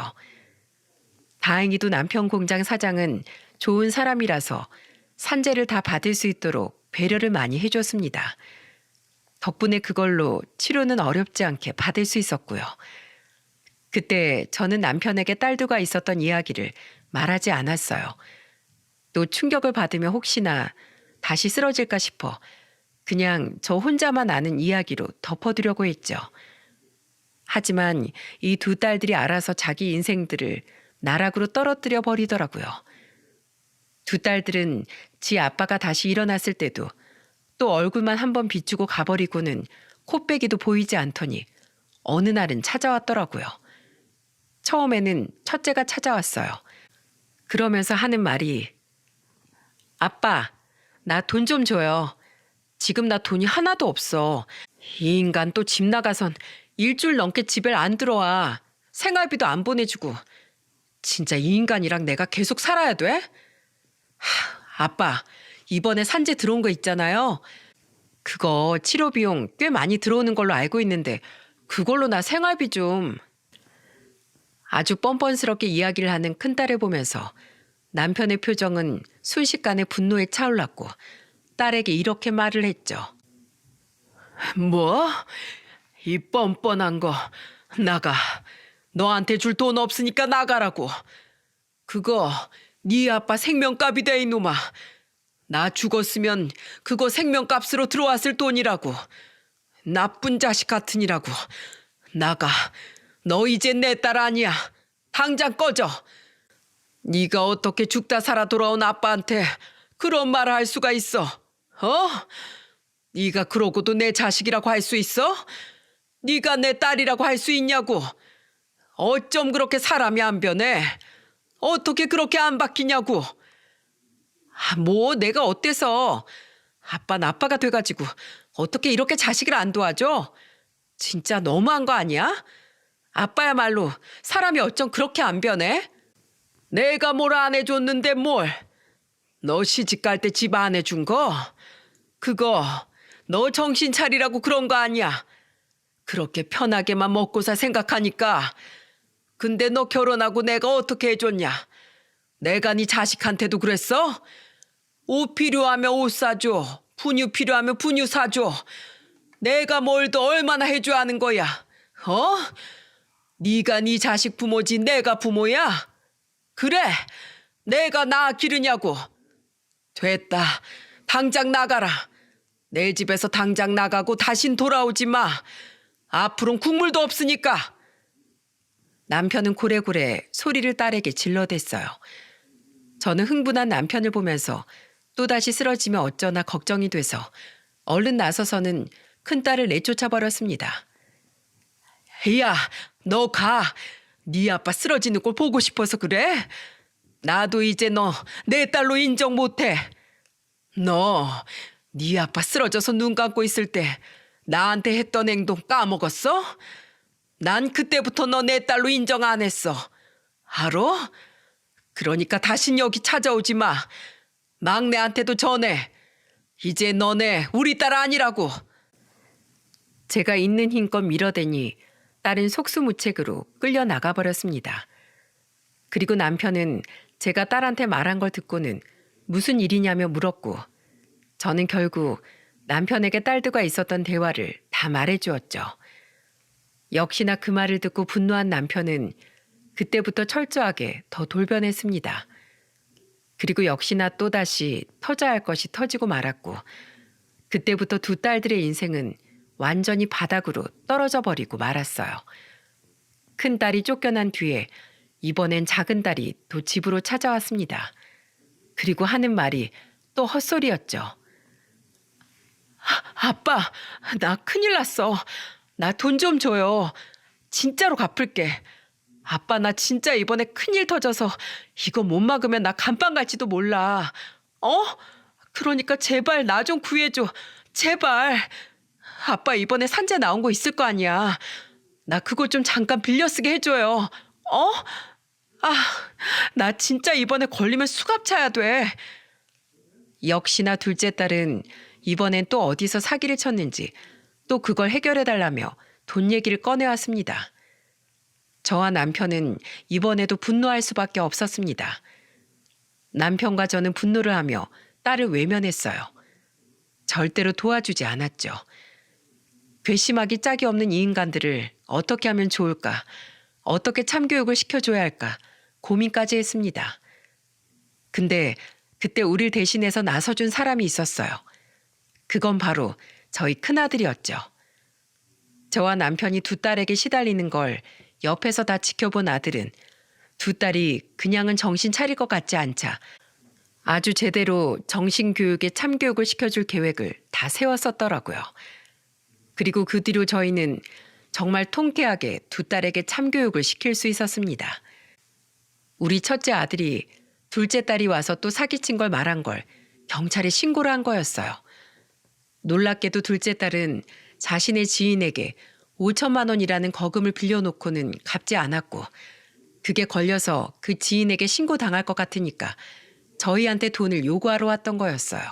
다행히도 남편 공장 사장은 좋은 사람이라서 산재를 다 받을 수 있도록 배려를 많이 해줬습니다. 덕분에 그걸로 치료는 어렵지 않게 받을 수 있었고요. 그때 저는 남편에게 딸들과 있었던 이야기를 말하지 않았어요. 또 충격을 받으면 혹시나 다시 쓰러질까 싶어 그냥 저 혼자만 아는 이야기로 덮어두려고 했죠. 하지만 이 두 딸들이 알아서 자기 인생들을 나락으로 떨어뜨려 버리더라고요. 두 딸들은 지 아빠가 다시 일어났을 때도 또 얼굴만 한번 비추고 가버리고는 코빼기도 보이지 않더니 어느 날은 찾아왔더라고요. 처음에는 첫째가 찾아왔어요. 그러면서 하는 말이 아빠, 나 돈 좀 줘요. 지금 나 돈이 하나도 없어. 이 인간 또 집 나가선 일주일 넘게 집에 안 들어와. 생활비도 안 보내주고. 진짜 이 인간이랑 내가 계속 살아야 돼? 아빠, 이번에 산재 들어온 거 있잖아요. 그거 치료 비용 꽤 많이 들어오는 걸로 알고 있는데 그걸로 나 생활비 좀. 아주 뻔뻔스럽게 이야기를 하는 큰딸을 보면서 남편의 표정은 순식간에 분노에 차올랐고 딸에게 이렇게 말을 했죠. 뭐? 이 뻔뻔한 거 나가. 너한테 줄 돈 없으니까 나가라고. 그거 네 아빠 생명값이 돼 이놈아. 나 죽었으면 그거 생명값으로 들어왔을 돈이라고. 나쁜 자식 같으니라고. 나가. 너 이제 내 딸 아니야. 당장 꺼져. 네가 어떻게 죽다 살아 돌아온 아빠한테 그런 말을 할 수가 있어? 어? 네가 그러고도 내 자식이라고 할 수 있어? 네가 내 딸이라고 할 수 있냐고. 어쩜 그렇게 사람이 안 변해? 어떻게 그렇게 안 바뀌냐고. 뭐 내가 어때서. 아빠는 아빠가 돼가지고 어떻게 이렇게 자식을 안 도와줘? 진짜 너무한 거 아니야? 아빠야말로 사람이 어쩜 그렇게 안 변해? 내가 뭘 안 해줬는데 뭘. 너 시집 갈 때 집 안 해준 거? 그거 너 정신 차리라고 그런 거 아니야. 그렇게 편하게만 먹고 살 생각하니까. 근데 너 결혼하고 내가 어떻게 해줬냐? 내가 네 자식한테도 그랬어? 옷 필요하면 옷 사줘. 분유 필요하면 분유 사줘. 내가 뭘 더 얼마나 해줘야 하는 거야? 어? 네가 네 자식 부모지 내가 부모야? 그래, 내가 낳아 기르냐고. 됐다, 당장 나가라. 내 집에서 당장 나가고 다신 돌아오지 마. 앞으로는 국물도 없으니까. 남편은 고래고래 소리를 딸에게 질러댔어요. 저는 흥분한 남편을 보면서 또다시 쓰러지면 어쩌나 걱정이 돼서 얼른 나서서는 큰딸을 내쫓아버렸습니다. 야, 너 가. 네 아빠 쓰러지는 걸 보고 싶어서 그래? 나도 이제 너 내 딸로 인정 못해. 너 네 아빠 쓰러져서 눈 감고 있을 때 나한테 했던 행동 까먹었어? 난 그때부터 너 내 딸로 인정 안 했어. 알아? 그러니까 다신 여기 찾아오지 마. 막내한테도 전해. 이제 너네 우리 딸 아니라고. 제가 있는 힘껏 밀어대니 딸은 속수무책으로 끌려 나가버렸습니다. 그리고 남편은 제가 딸한테 말한 걸 듣고는 무슨 일이냐며 물었고 저는 결국 남편에게 딸들과 있었던 대화를 다 말해주었죠. 역시나 그 말을 듣고 분노한 남편은 그때부터 철저하게 더 돌변했습니다. 그리고 역시나 또다시 터져야 할 것이 터지고 말았고 그때부터 두 딸들의 인생은 완전히 바닥으로 떨어져 버리고 말았어요. 큰 딸이 쫓겨난 뒤에 이번엔 작은 딸이 또 집으로 찾아왔습니다. 그리고 하는 말이 또 헛소리였죠. 아빠, 나 큰일 났어. 나 돈 좀 줘요. 진짜로 갚을게. 아빠, 나 진짜 이번에 큰일 터져서 이거 못 막으면 나 감방 갈지도 몰라. 그러니까 제발 나 좀 구해줘. 제발. 아빠 이번에 산재 나온 거 있을 거 아니야. 나 그거 좀 잠깐 빌려 쓰게 해줘요. 나 진짜 이번에 걸리면 수갑 차야 돼. 역시나 둘째 딸은 이번엔 또 어디서 사기를 쳤는지 또 그걸 해결해달라며 돈 얘기를 꺼내왔습니다. 저와 남편은 이번에도 분노할 수밖에 없었습니다. 남편과 저는 분노를 하며 딸을 외면했어요. 절대로 도와주지 않았죠. 괘씸하기 짝이 없는 이 인간들을 어떻게 하면 좋을까, 어떻게 참교육을 시켜줘야 할까 고민까지 했습니다. 근데 그때 우릴 대신해서 나서준 사람이 있었어요. 그건 바로 저희 큰아들이었죠. 저와 남편이 두 딸에게 시달리는 걸 옆에서 다 지켜본 아들은 두 딸이 그냥은 정신 차릴 것 같지 않자 아주 제대로 정신교육에 참교육을 시켜줄 계획을 다 세웠었더라고요. 그리고 그 뒤로 저희는 정말 통쾌하게 두 딸에게 참교육을 시킬 수 있었습니다. 우리 첫째 아들이 둘째 딸이 와서 또 사기친 걸 말한 걸 경찰에 신고를 한 거였어요. 놀랍게도 둘째 딸은 자신의 지인에게 5천만 원이라는 거금을 빌려놓고는 갚지 않았고 그게 걸려서 그 지인에게 신고당할 것 같으니까 저희한테 돈을 요구하러 왔던 거였어요.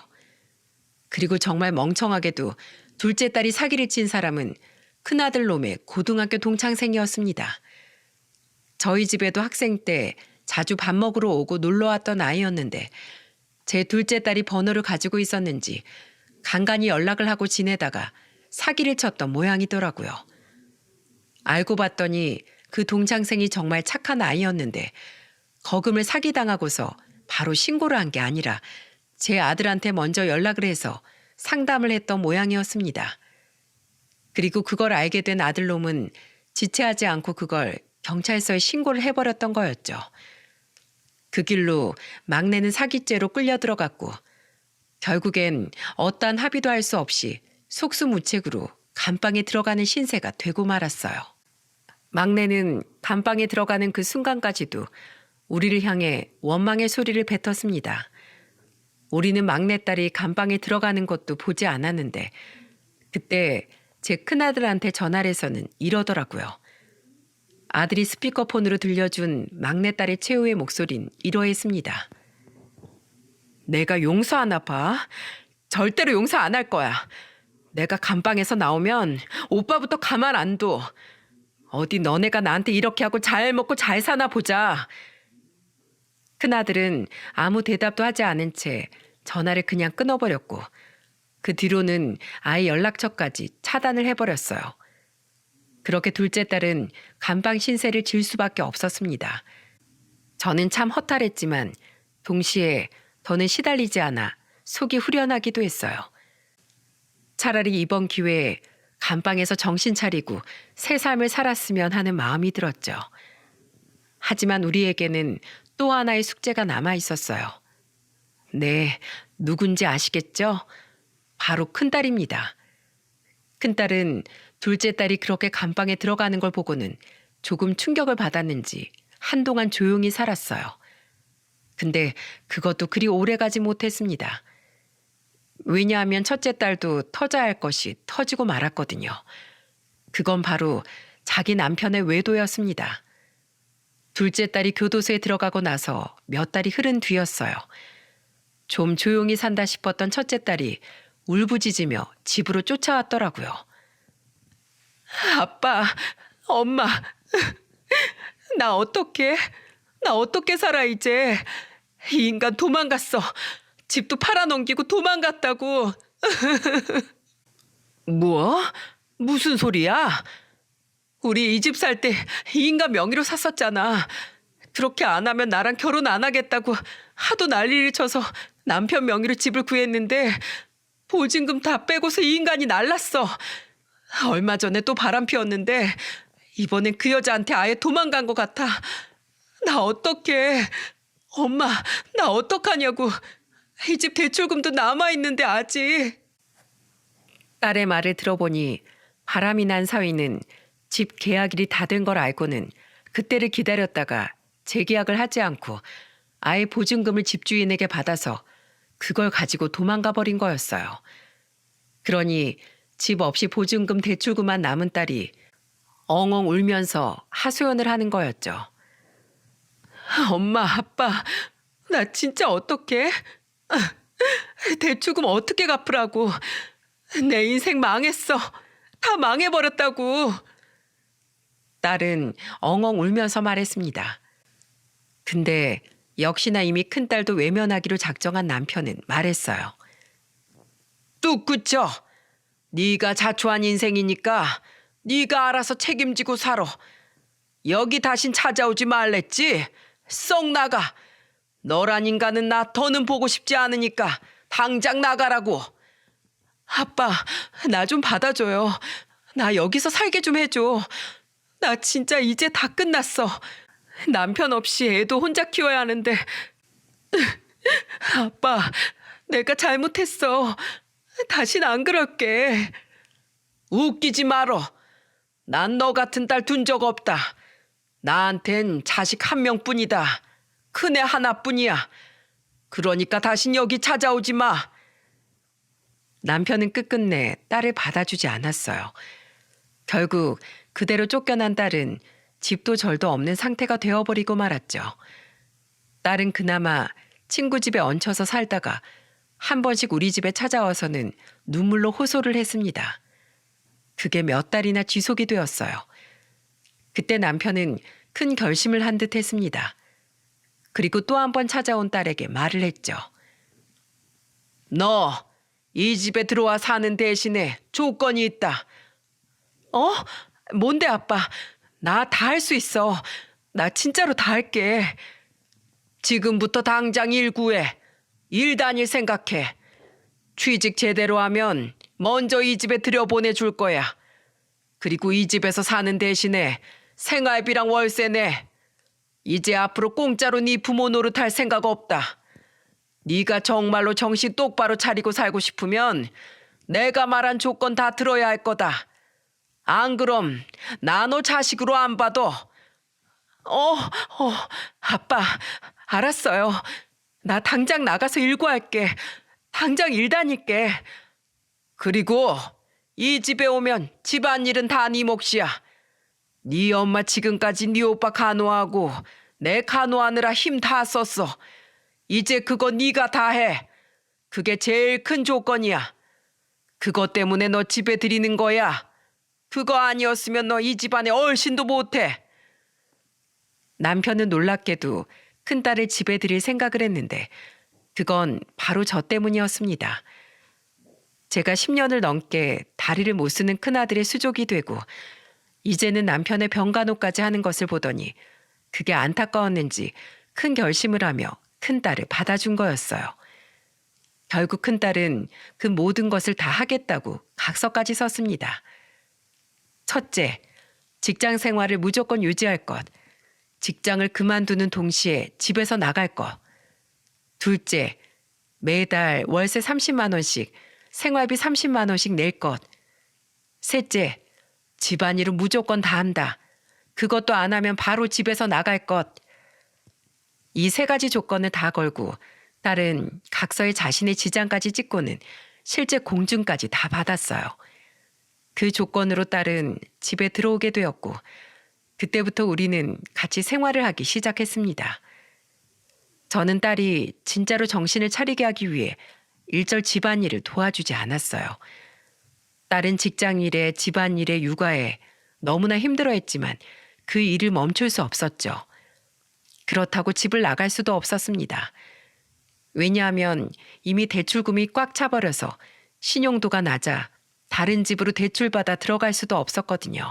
그리고 정말 멍청하게도 둘째 딸이 사기를 친 사람은 큰아들 놈의 고등학교 동창생이었습니다. 저희 집에도 학생 때 자주 밥 먹으러 오고 놀러 왔던 아이였는데 제 둘째 딸이 번호를 가지고 있었는지 간간히 연락을 하고 지내다가 사기를 쳤던 모양이더라고요. 알고 봤더니 그 동창생이 정말 착한 아이였는데 거금을 사기당하고서 바로 신고를 한 게 아니라 제 아들한테 먼저 연락을 해서 상담을 했던 모양이었습니다. 그리고 그걸 알게 된 아들놈은 지체하지 않고 그걸 경찰서에 신고를 해버렸던 거였죠. 그 길로 막내는 사기죄로 끌려 들어갔고 결국엔 어떠한 합의도 할 수 없이 속수무책으로 감방에 들어가는 신세가 되고 말았어요. 막내는 감방에 들어가는 그 순간까지도 우리를 향해 원망의 소리를 뱉었습니다. 우리는 막내딸이 감방에 들어가는 것도 보지 않았는데 그때 제 큰아들한테 전화를 해서는 이러더라고요. 아들이 스피커폰으로 들려준 막내딸의 최후의 목소린 이러했습니다. 내가 용서하나 봐. 절대로 용서 안 할 거야. 내가 감방에서 나오면 오빠부터 가만 안 둬. 어디 너네가 나한테 이렇게 하고 잘 먹고 잘 사나 보자. 큰아들은 아무 대답도 하지 않은 채 전화를 그냥 끊어버렸고 그 뒤로는 아이 연락처까지 차단을 해버렸어요. 그렇게 둘째 딸은 감방 신세를 질 수밖에 없었습니다. 저는 참 허탈했지만 동시에 더는 시달리지 않아 속이 후련하기도 했어요. 차라리 이번 기회에 감방에서 정신 차리고 새 삶을 살았으면 하는 마음이 들었죠. 하지만 우리에게는 또 하나의 숙제가 남아 있었어요. 네, 누군지 아시겠죠? 바로 큰딸입니다. 큰딸은 둘째 딸이 그렇게 감방에 들어가는 걸 보고는 조금 충격을 받았는지 한동안 조용히 살았어요. 근데 그것도 그리 오래 가지 못했습니다. 왜냐하면 첫째 딸도 터져야 할 것이 터지고 말았거든요. 그건 바로 자기 남편의 외도였습니다. 둘째 딸이 교도소에 들어가고 나서 몇 달이 흐른 뒤였어요. 좀 조용히 산다 싶었던 첫째 딸이 울부짖으며 집으로 쫓아왔더라고요. 아빠, 엄마, 나 어떡해? 나 어떻게 살아 이제? 이 인간 도망갔어. 집도 팔아넘기고 도망갔다고. 뭐? 무슨 소리야? 우리 이 집 살 때 이 인간 명의로 샀었잖아. 그렇게 안 하면 나랑 결혼 안 하겠다고 하도 난리를 쳐서 남편 명의로 집을 구했는데 보증금 다 빼고서 이 인간이 날랐어. 얼마 전에 또 바람 피웠는데 이번엔 그 여자한테 아예 도망간 것 같아. 나 어떡해. 엄마, 나 어떡하냐고. 이 집 대출금도 남아있는데 아직. 딸의 말을 들어보니 바람이 난 사위는 집 계약일이 다 된 걸 알고는 그때를 기다렸다가 재계약을 하지 않고 아예 보증금을 집주인에게 받아서 그걸 가지고 도망가 버린 거였어요. 그러니 집 없이 보증금 대출금만 남은 딸이 엉엉 울면서 하소연을 하는 거였죠. 엄마, 아빠, 나 진짜 어떡해? 대출금 어떻게 갚으라고. 내 인생 망했어. 다 망해버렸다고. 딸은 엉엉 울면서 말했습니다. 근데 역시나 이미 큰딸도 외면하기로 작정한 남편은 말했어요. 뚝 그쳐. 네가 자초한 인생이니까 네가 알아서 책임지고 살아. 여기 다신 찾아오지 말랬지. 썩 나가. 너란 인간은 나 더는 보고 싶지 않으니까 당장 나가라고. 아빠, 나 좀 받아줘요. 나 여기서 살게 좀 해줘. 나 진짜 이제 다 끝났어. 남편 없이 애도 혼자 키워야 하는데. 아빠, 내가 잘못했어. 다신 안 그럴게. 웃기지 말어. 난 너 같은 딸 둔 적 없다. 나한텐 자식 한 명뿐이다. 큰애 하나뿐이야. 그러니까 다신 여기 찾아오지 마. 남편은 끝끝내 딸을 받아주지 않았어요. 결국 그대로 쫓겨난 딸은 집도 절도 없는 상태가 되어버리고 말았죠. 딸은 그나마 친구 집에 얹혀서 살다가 한 번씩 우리 집에 찾아와서는 눈물로 호소를 했습니다. 그게 몇 달이나 지속이 되었어요. 그때 남편은 큰 결심을 한 듯 했습니다. 그리고 또 한 번 찾아온 딸에게 말을 했죠. 너 이 집에 들어와 사는 대신에 조건이 있다. 어? 뭔데 아빠? 나 다 할 수 있어. 나 진짜로 다 할게. 지금부터 당장 일 구해. 일 다닐 생각해. 취직 제대로 하면 먼저 이 집에 들여보내줄 거야. 그리고 이 집에서 사는 대신에 생활비랑 월세 내. 이제 앞으로 공짜로 네 부모 노릇할 생각 없다. 네가 정말로 정신 똑바로 차리고 살고 싶으면 내가 말한 조건 다 들어야 할 거다. 안 그럼 나 너 자식으로 안 봐도. 아빠, 알았어요. 나 당장 나가서 일 구할게. 당장 일 다닐게. 그리고 이 집에 오면 집안일은 다 네 몫이야. 네 엄마 지금까지 네 오빠 간호하고 내 간호하느라 힘 다 썼어. 이제 그거 네가 다 해. 그게 제일 큰 조건이야. 그것 때문에 너 집에 들이는 거야. 그거 아니었으면 너 이 집안에 얼씬도 못해. 남편은 놀랍게도 큰딸을 집에 들일 생각을 했는데 그건 바로 저 때문이었습니다. 제가 10년을 넘게 다리를 못 쓰는 큰아들의 수족이 되고 이제는 남편의 병간호까지 하는 것을 보더니 그게 안타까웠는지 큰 결심을 하며 큰딸을 받아준 거였어요. 결국 큰딸은 그 모든 것을 다 하겠다고 각서까지 썼습니다. 첫째, 직장 생활을 무조건 유지할 것. 직장을 그만두는 동시에 집에서 나갈 것. 둘째, 매달 월세 30만 원씩, 생활비 30만 원씩 낼 것. 셋째, 집안일은 무조건 다 한다. 그것도 안 하면 바로 집에서 나갈 것. 이 세 가지 조건을 다 걸고 딸은 각서에 자신의 지장까지 찍고는 실제 공증까지 다 받았어요. 그 조건으로 딸은 집에 들어오게 되었고 그때부터 우리는 같이 생활을 하기 시작했습니다. 저는 딸이 진짜로 정신을 차리게 하기 위해 일절 집안일을 도와주지 않았어요. 딸은 직장일에 집안일에 육아에 너무나 힘들어했지만 그 일을 멈출 수 없었죠. 그렇다고 집을 나갈 수도 없었습니다. 왜냐하면 이미 대출금이 꽉 차버려서 신용도가 낮아 다른 집으로 대출받아 들어갈 수도 없었거든요.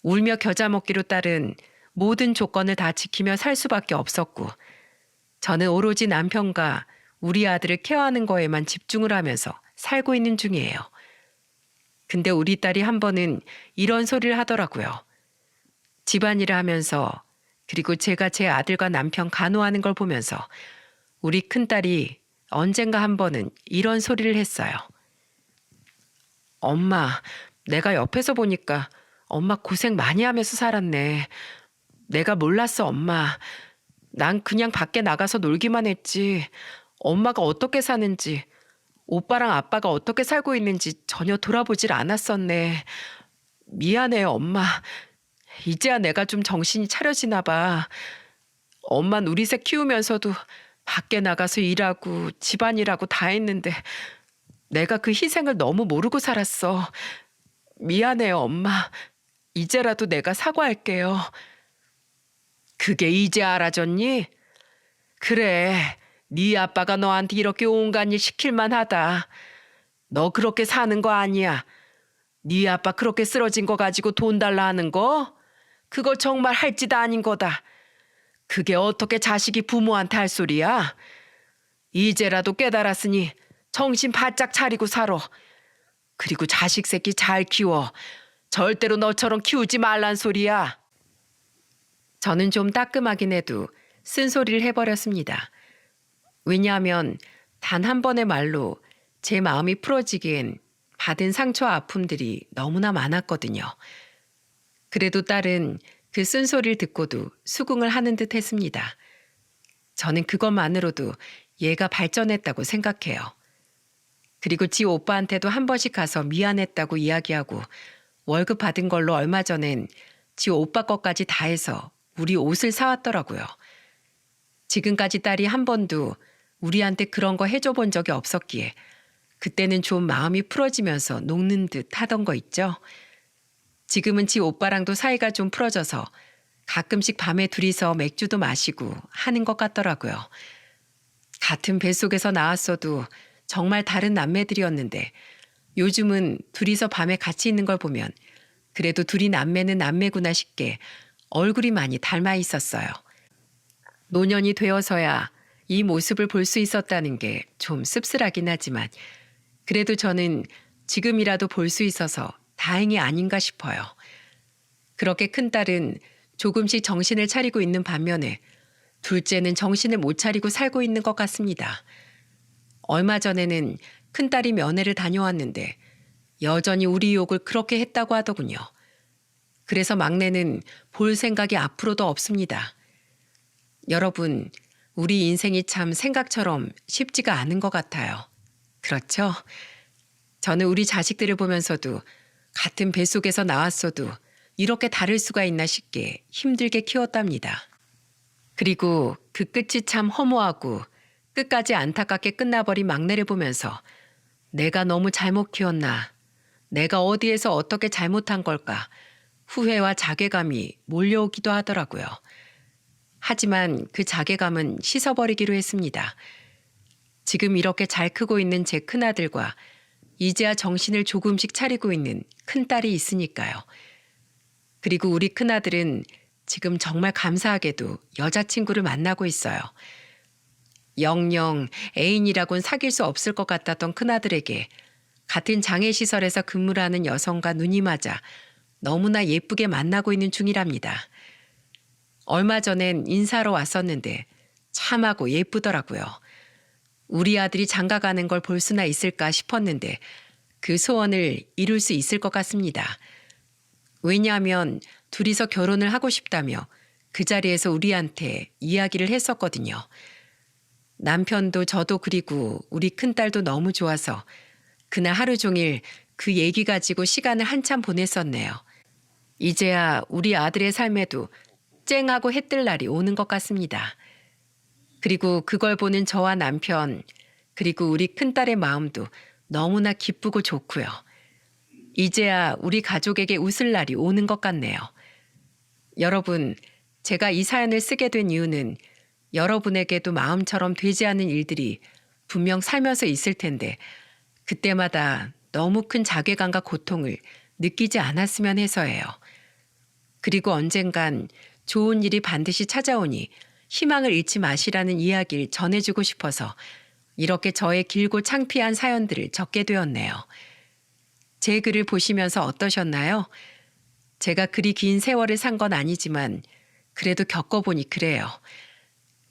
울며 겨자 먹기로 딸은 모든 조건을 다 지키며 살 수밖에 없었고 저는 오로지 남편과 우리 아들을 케어하는 거에만 집중을 하면서 살고 있는 중이에요. 근데 우리 딸이 한 번은 이런 소리를 하더라고요. 집안일을 하면서 그리고 제가 제 아들과 남편 간호하는 걸 보면서 우리 큰딸이 언젠가 한 번은 이런 소리를 했어요. 엄마, 내가 옆에서 보니까 엄마 고생 많이 하면서 살았네. 내가 몰랐어, 엄마. 난 그냥 밖에 나가서 놀기만 했지. 엄마가 어떻게 사는지, 오빠랑 아빠가 어떻게 살고 있는지 전혀 돌아보질 않았었네. 미안해요, 엄마. 이제야 내가 좀 정신이 차려지나 봐. 엄만 우리 새 키우면서도 밖에 나가서 일하고 집안일하고 다 했는데 내가 그 희생을 너무 모르고 살았어. 미안해요, 엄마. 이제라도 내가 사과할게요. 그게 이제 알아졌니? 그래, 네 아빠가 너한테 이렇게 온갖 일 시킬만 하다. 너 그렇게 사는 거 아니야. 네 아빠 그렇게 쓰러진 거 가지고 돈 달라 하는 거? 그거 정말 할 짓 아닌 거다. 그게 어떻게 자식이 부모한테 할 소리야? 이제라도 깨달았으니 정신 바짝 차리고 살아. 그리고 자식 새끼 잘 키워. 절대로 너처럼 키우지 말란 소리야. 저는 좀 따끔하긴 해도 쓴소리를 해버렸습니다. 왜냐하면 단 한 번의 말로 제 마음이 풀어지기엔 받은 상처와 아픔들이 너무나 많았거든요. 그래도 딸은 그 쓴소리를 듣고도 수긍을 하는 듯 했습니다. 저는 그것만으로도 얘가 발전했다고 생각해요. 그리고 지 오빠한테도 한 번씩 가서 미안했다고 이야기하고 월급 받은 걸로 얼마 전엔 지 오빠 것까지 다 해서 우리 옷을 사왔더라고요. 지금까지 딸이 한 번도 우리한테 그런 거 해줘 본 적이 없었기에 그때는 좀 마음이 풀어지면서 녹는 듯 하던 거 있죠. 지금은 지 오빠랑도 사이가 좀 풀어져서 가끔씩 밤에 둘이서 맥주도 마시고 하는 것 같더라고요. 같은 뱃속에서 나왔어도 정말 다른 남매들이었는데 요즘은 둘이서 밤에 같이 있는 걸 보면 그래도 둘이 남매는 남매구나 싶게 얼굴이 많이 닮아 있었어요. 노년이 되어서야 이 모습을 볼 수 있었다는 게 좀 씁쓸하긴 하지만 그래도 저는 지금이라도 볼 수 있어서 다행이 아닌가 싶어요. 그렇게 큰딸은 조금씩 정신을 차리고 있는 반면에 둘째는 정신을 못 차리고 살고 있는 것 같습니다. 얼마 전에는 큰딸이 면회를 다녀왔는데 여전히 우리 욕을 그렇게 했다고 하더군요. 그래서 막내는 볼 생각이 앞으로도 없습니다. 여러분, 우리 인생이 참 생각처럼 쉽지가 않은 것 같아요. 그렇죠? 저는 우리 자식들을 보면서도 같은 뱃속에서 나왔어도 이렇게 다를 수가 있나 싶게 힘들게 키웠답니다. 그리고 그 끝이 참 허무하고 끝까지 안타깝게 끝나버린 막내를 보면서 내가 너무 잘못 키웠나, 내가 어디에서 어떻게 잘못한 걸까 후회와 자괴감이 몰려오기도 하더라고요. 하지만 그 자괴감은 씻어버리기로 했습니다. 지금 이렇게 잘 크고 있는 제 큰아들과 이제야 정신을 조금씩 차리고 있는 큰딸이 있으니까요. 그리고 우리 큰아들은 지금 정말 감사하게도 여자친구를 만나고 있어요. 영영 애인이라곤 사귈 수 없을 것 같았던 큰아들에게 같은 장애시설에서 근무를 하는 여성과 눈이 맞아 너무나 예쁘게 만나고 있는 중이랍니다. 얼마 전엔 인사하러 왔었는데 참하고 예쁘더라고요. 우리 아들이 장가 가는 걸 볼 수나 있을까 싶었는데 그 소원을 이룰 수 있을 것 같습니다. 왜냐하면 둘이서 결혼을 하고 싶다며 그 자리에서 우리한테 이야기를 했었거든요. 남편도 저도 그리고 우리 큰딸도 너무 좋아서 그날 하루 종일 그 얘기 가지고 시간을 한참 보냈었네요. 이제야 우리 아들의 삶에도 쨍하고 해뜰 날이 오는 것 같습니다. 그리고 그걸 보는 저와 남편, 그리고 우리 큰딸의 마음도 너무나 기쁘고 좋고요. 이제야 우리 가족에게 웃을 날이 오는 것 같네요. 여러분, 제가 이 사연을 쓰게 된 이유는 여러분에게도 마음처럼 되지 않은 일들이 분명 살면서 있을 텐데 그때마다 너무 큰 자괴감과 고통을 느끼지 않았으면 해서예요. 그리고 언젠간 좋은 일이 반드시 찾아오니 희망을 잃지 마시라는 이야기를 전해주고 싶어서 이렇게 저의 길고 창피한 사연들을 적게 되었네요. 제 글을 보시면서 어떠셨나요? 제가 그리 긴 세월을 산 건 아니지만 그래도 겪어보니 그래요.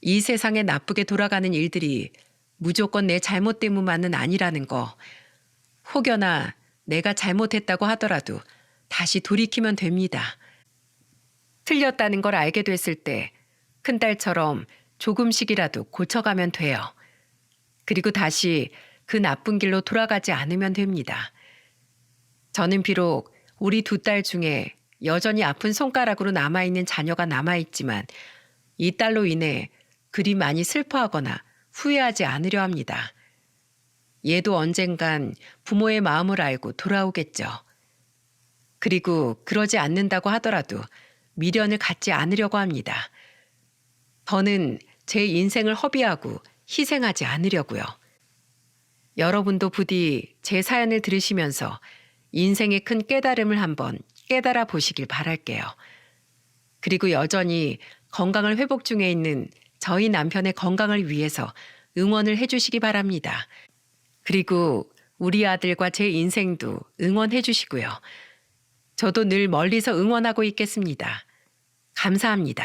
이 세상에 나쁘게 돌아가는 일들이 무조건 내 잘못 때문만은 아니라는 거. 혹여나 내가 잘못했다고 하더라도 다시 돌이키면 됩니다. 틀렸다는 걸 알게 됐을 때 큰딸처럼 조금씩이라도 고쳐가면 돼요. 그리고 다시 그 나쁜 길로 돌아가지 않으면 됩니다. 저는 비록 우리 두 딸 중에 여전히 아픈 손가락으로 남아있는 자녀가 남아있지만 이 딸로 인해 그리 많이 슬퍼하거나 후회하지 않으려 합니다. 얘도 언젠간 부모의 마음을 알고 돌아오겠죠. 그리고 그러지 않는다고 하더라도 미련을 갖지 않으려고 합니다. 더는 제 인생을 허비하고 희생하지 않으려고요. 여러분도 부디 제 사연을 들으시면서 인생의 큰 깨달음을 한번 깨달아 보시길 바랄게요. 그리고 여전히 건강을 회복 중에 있는 저희 남편의 건강을 위해서 응원을 해주시기 바랍니다. 그리고 우리 아들과 제 인생도 응원해 주시고요. 저도 늘 멀리서 응원하고 있겠습니다. 감사합니다.